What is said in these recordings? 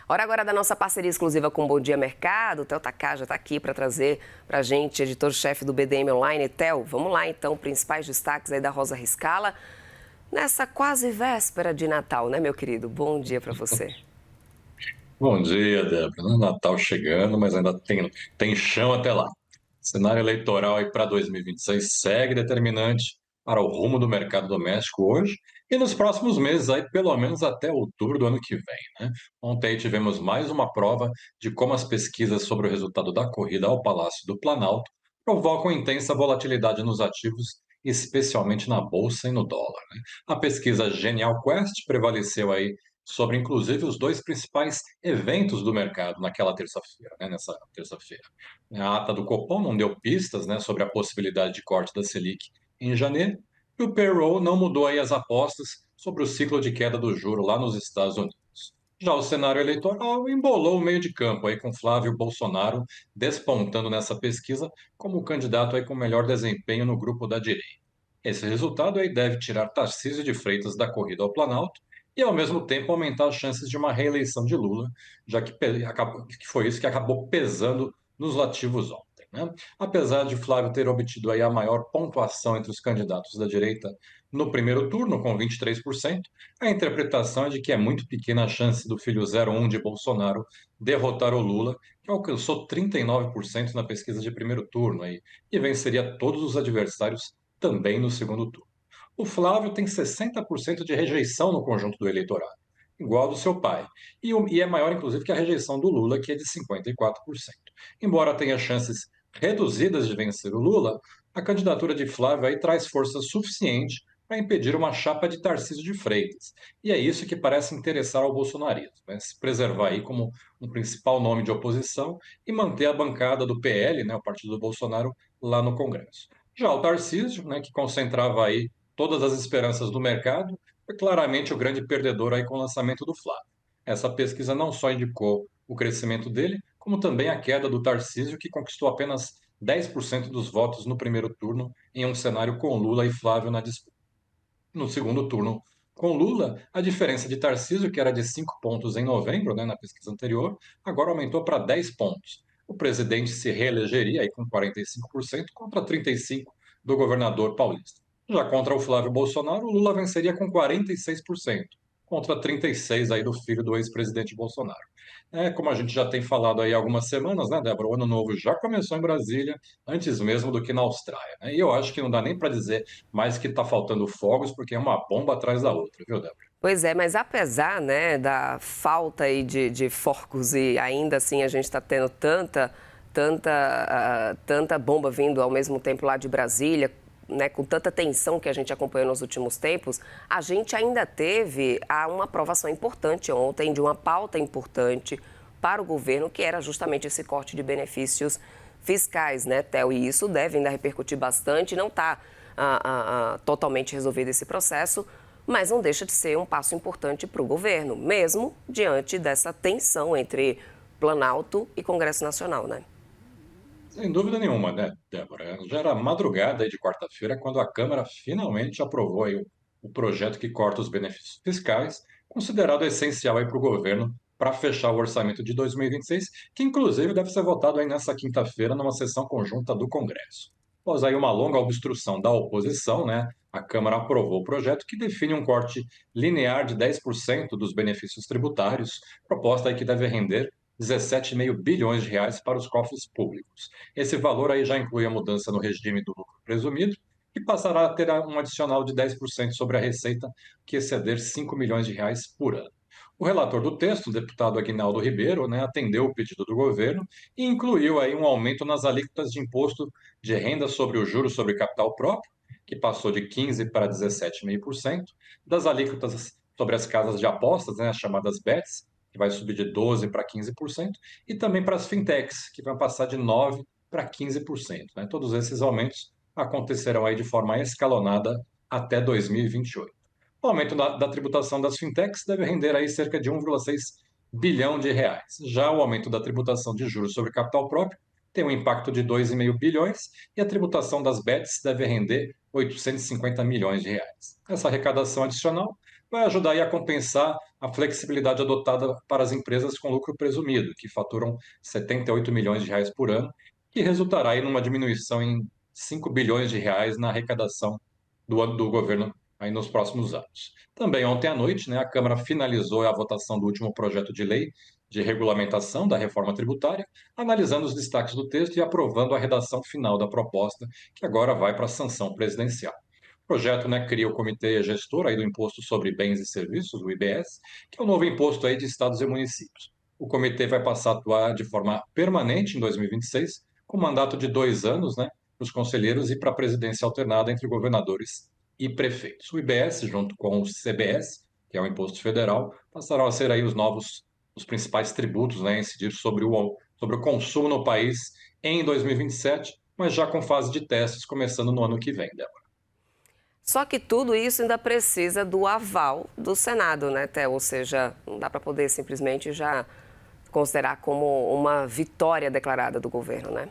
Hora agora da nossa parceria exclusiva com o Bom Dia Mercado. O Theo Takar já está aqui para trazer para a gente, editor-chefe do BDM Online. Theo, vamos lá então, principais destaques aí da Rosa Riscala. Nessa quase véspera de Natal, né, meu querido? Bom dia para você. Bom dia, Débora. Natal chegando, mas ainda tem chão até lá. Cenário eleitoral aí para 2026 segue determinante para o rumo do mercado doméstico hoje e nos próximos meses, aí, pelo menos até outubro do ano que vem, né? Ontem aí tivemos mais uma prova de como as pesquisas sobre o resultado da corrida ao Palácio do Planalto provocam intensa volatilidade nos ativos, especialmente na bolsa e no dólar, né? A pesquisa Genial Quest prevaleceu aí sobre inclusive os dois principais eventos do mercado naquela terça-feira, né, nessa terça-feira. A ata do Copom não deu pistas, né, sobre a possibilidade de corte da Selic em janeiro, e o payroll não mudou aí as apostas sobre o ciclo de queda do juro lá nos Estados Unidos. Já o cenário eleitoral embolou o meio de campo aí com Flávio Bolsonaro despontando nessa pesquisa como o candidato aí com melhor desempenho no grupo da direita. Esse resultado aí deve tirar Tarcísio de Freitas da corrida ao Planalto e, ao mesmo tempo, aumentar as chances de uma reeleição de Lula, já que, que foi isso que acabou pesando nos ativos ontem, né? Apesar de Flávio ter obtido aí a maior pontuação entre os candidatos da direita no primeiro turno, com 23%, a interpretação é de que é muito pequena a chance do filho 01 de Bolsonaro derrotar o Lula, que alcançou 39% na pesquisa de primeiro turno aí, e venceria todos os adversários também no segundo turno. O Flávio tem 60% de rejeição no conjunto do eleitorado, igual ao do seu pai, e é maior, inclusive, que a rejeição do Lula, que é de 54%. Embora tenha chances reduzidas de vencer o Lula, a candidatura de Flávio aí traz força suficiente para impedir uma chapa de Tarcísio de Freitas. E é isso que parece interessar ao bolsonarismo, né? Se preservar aí como um principal nome de oposição e manter a bancada do PL, né, o partido do Bolsonaro, lá no Congresso. Já o Tarcísio, né, que concentrava aí todas as esperanças do mercado, foi claramente o grande perdedor aí com o lançamento do Flávio. Essa pesquisa não só indicou o crescimento dele, como também a queda do Tarcísio, que conquistou apenas 10% dos votos no primeiro turno, em um cenário com Lula e Flávio na disputa. No segundo turno, com Lula, a diferença de Tarcísio, que era de 5 pontos em novembro, né, na pesquisa anterior, agora aumentou para 10 pontos. O presidente se reelegeria aí com 45% contra 35% do governador paulista. Já contra o Flávio Bolsonaro, o Lula venceria com 46% contra 36% aí do filho do ex-presidente Bolsonaro. É, como a gente já tem falado aí há algumas semanas, né, Débora? O Ano Novo já começou em Brasília, antes mesmo do que na Austrália, né? E eu acho que não dá nem para dizer mais que está faltando fogos, porque é uma bomba atrás da outra, viu, Débora? Pois é, mas apesar, né, da falta aí de focos e ainda assim a gente está tendo tanta bomba vindo ao mesmo tempo lá de Brasília, né, com tanta tensão que a gente acompanhou nos últimos tempos, a gente ainda teve uma aprovação importante ontem de uma pauta importante para o governo, que era justamente esse corte de benefícios fiscais, né, Theo? E isso deve ainda repercutir bastante, não está totalmente resolvido esse processo, mas não deixa de ser um passo importante para o governo, mesmo diante dessa tensão entre Planalto e Congresso Nacional, né? Sem dúvida nenhuma, né, Débora? Já era madrugada aí de quarta-feira quando a Câmara finalmente aprovou aí o projeto que corta os benefícios fiscais, considerado essencial aí para o governo para fechar o orçamento de 2026, que inclusive deve ser votado aí nessa quinta-feira numa sessão conjunta do Congresso. Após aí uma longa obstrução da oposição, né, a Câmara aprovou o projeto que define um corte linear de 10% dos benefícios tributários, proposta aí que deve render 17,5 bilhões de reais para os cofres públicos. Esse valor aí já inclui a mudança no regime do lucro presumido, que passará a ter um adicional de 10% sobre a receita que exceder 5 milhões de reais por ano. O relator do texto, o deputado Aguinaldo Ribeiro, né, atendeu o pedido do governo e incluiu aí um aumento nas alíquotas de imposto de renda sobre o juro sobre capital próprio, que passou de 15% para 17,5%, das alíquotas sobre as casas de apostas, né, as chamadas BETs, que vai subir de 12% para 15%, e também para as fintechs, que vai passar de 9% para 15%. Né? Todos esses aumentos acontecerão aí de forma escalonada até 2028. O aumento da tributação das fintechs deve render aí cerca de 1,6 bilhão de reais. Já o aumento da tributação de juros sobre capital próprio tem um impacto de 2,5 bilhões e a tributação das bets deve render 850 milhões de reais. Essa arrecadação adicional vai ajudar aí a compensar a flexibilidade adotada para as empresas com lucro presumido, que faturam 78 milhões de reais por ano, que resultará aí numa diminuição em 5 bilhões de reais na arrecadação do ano do governo aí nos próximos anos. Também ontem à noite, né, a Câmara finalizou a votação do último projeto de lei de regulamentação da reforma tributária, analisando os destaques do texto e aprovando a redação final da proposta, que agora vai para a sanção presidencial. O projeto, né, cria o Comitê Gestor aí do Imposto sobre Bens e Serviços, o IBS, que é o novo imposto aí de estados e municípios. O comitê vai passar a atuar de forma permanente em 2026, com mandato de 2 anos, né, para os conselheiros e para a presidência alternada entre governadores e prefeitos. O IBS, junto com o CBS, que é o imposto federal, passarão a ser aí os principais tributos, né, a incidir sobre o consumo no país em 2027, mas já com fase de testes começando no ano que vem, Débora. Só que tudo isso ainda precisa do aval do Senado, né, Theo? Ou seja, não dá para poder simplesmente já considerar como uma vitória declarada do governo, né?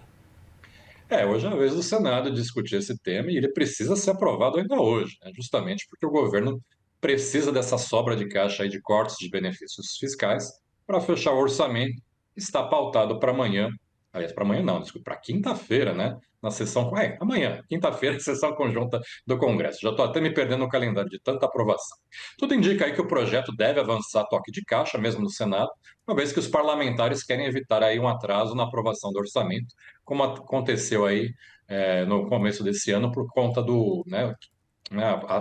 Hoje é a vez do Senado discutir esse tema e ele precisa ser aprovado ainda hoje, né? Justamente porque o governo precisa dessa sobra de caixa aí de cortes de benefícios fiscais para fechar o orçamento. Está pautado para amanhã, aliás, para amanhã não, desculpa, para quinta-feira, né? Na sessão, amanhã, quinta-feira, sessão conjunta do Congresso. Já estou até me perdendo no calendário de tanta aprovação. Tudo indica aí que o projeto deve avançar a toque de caixa, mesmo no Senado, uma vez que os parlamentares querem evitar aí um atraso na aprovação do orçamento, como aconteceu aí no começo desse ano por conta do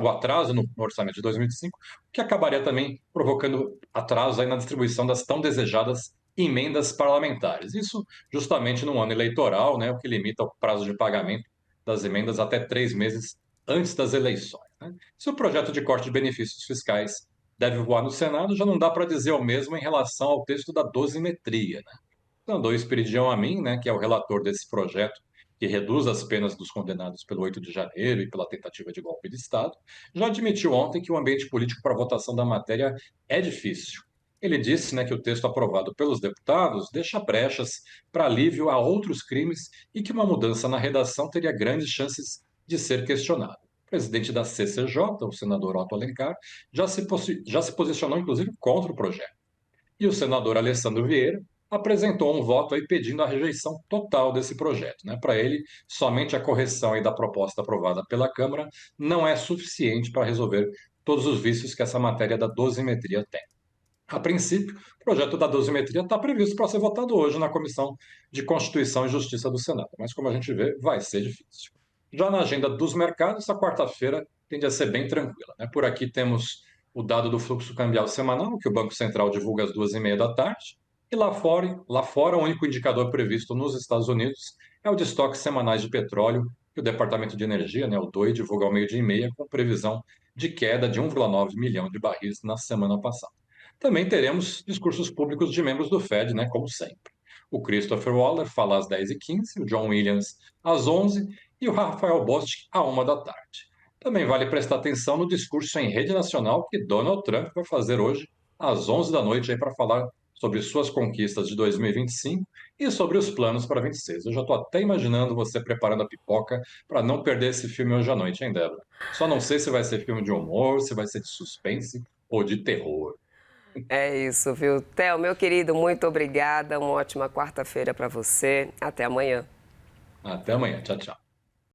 atraso no orçamento de 2025, que acabaria também provocando atrasos aí na distribuição das tão desejadas emendas parlamentares. Isso justamente no ano eleitoral, né, o que limita o prazo de pagamento das emendas até 3 meses antes das eleições. Né? Se o projeto de corte de benefícios fiscais deve voar no Senado, já não dá para dizer o mesmo em relação ao texto da dosimetria. Né? Mandou o Esperidião Amin, né, que é o relator desse projeto, que reduz as penas dos condenados pelo 8 de janeiro e pela tentativa de golpe de Estado, já admitiu ontem que o ambiente político para a votação da matéria é difícil. Ele disse, né, que o texto aprovado pelos deputados deixa brechas para alívio a outros crimes e que uma mudança na redação teria grandes chances de ser questionada. O presidente da CCJ, o senador Otto Alencar, já se posicionou, inclusive, contra o projeto. E o senador Alessandro Vieira apresentou um voto aí pedindo a rejeição total desse projeto. Né? Para ele, somente a correção aí da proposta aprovada pela Câmara não é suficiente para resolver todos os vícios que essa matéria da dosimetria tem. A princípio, o projeto da dosimetria está previsto para ser votado hoje na Comissão de Constituição e Justiça do Senado, mas como a gente vê, vai ser difícil. Já na agenda dos mercados, a quarta-feira tende a ser bem tranquila. Né? Por aqui temos o dado do fluxo cambial semanal, que o Banco Central divulga às 2h30 da tarde, e lá fora, o único indicador previsto nos Estados Unidos é o de estoques semanais de petróleo, que o Departamento de Energia, né, o DOE, divulga ao meio-dia e meia, com previsão de queda de 1,9 milhão de barris na semana passada. Também teremos discursos públicos de membros do Fed, né, como sempre. O Christopher Waller fala às 10h15, o John Williams às 11h e o Rafael Bostic à 1 da tarde. Também vale prestar atenção no discurso em rede nacional que Donald Trump vai fazer hoje às 11 da noite para falar sobre suas conquistas de 2025 e sobre os planos para 26. Eu já estou até imaginando você preparando a pipoca para não perder esse filme hoje à noite, hein, Débora? Só não sei se vai ser filme de humor, se vai ser de suspense ou de terror. É isso, viu? Theo, meu querido, muito obrigada. Uma ótima quarta-feira para você. Até amanhã. Até amanhã. Tchau, tchau.